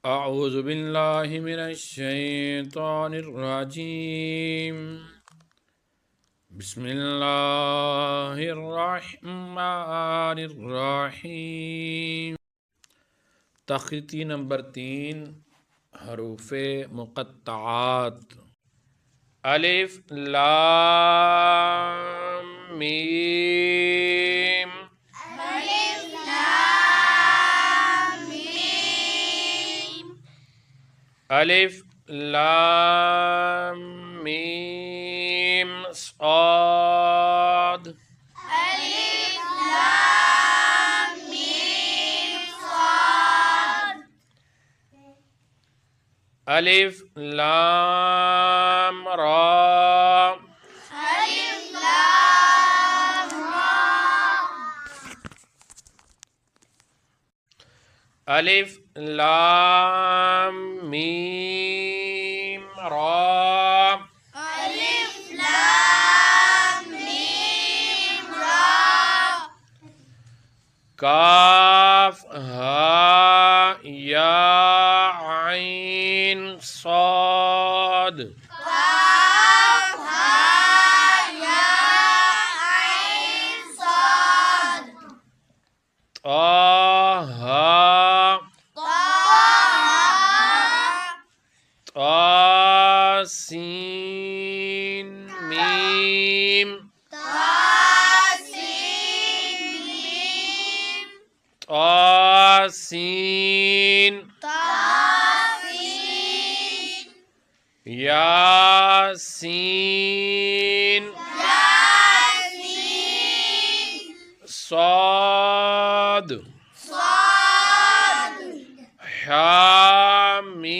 अऊज़ु बिल्लाहि मिनश शैतानिर रजीम। बिस्मिल्लाहिर रहमानिर रहीम। तख़ती नंबर 3 हरूफ़े मुक़त्तआत। अलिफ लाम मीम। अलिफ लाम मीम साद। अलिफ लाम रा। अलिफ लाम मीम रा। काफ हा या आइन साद। ताहा तासीन मीम। तासीन यासीन साद। हामीम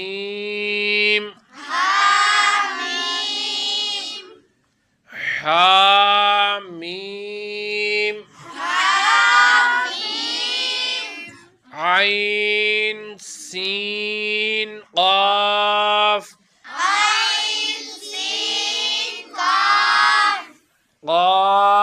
हामीम। आइन सीन क़ाफ। क़ाफ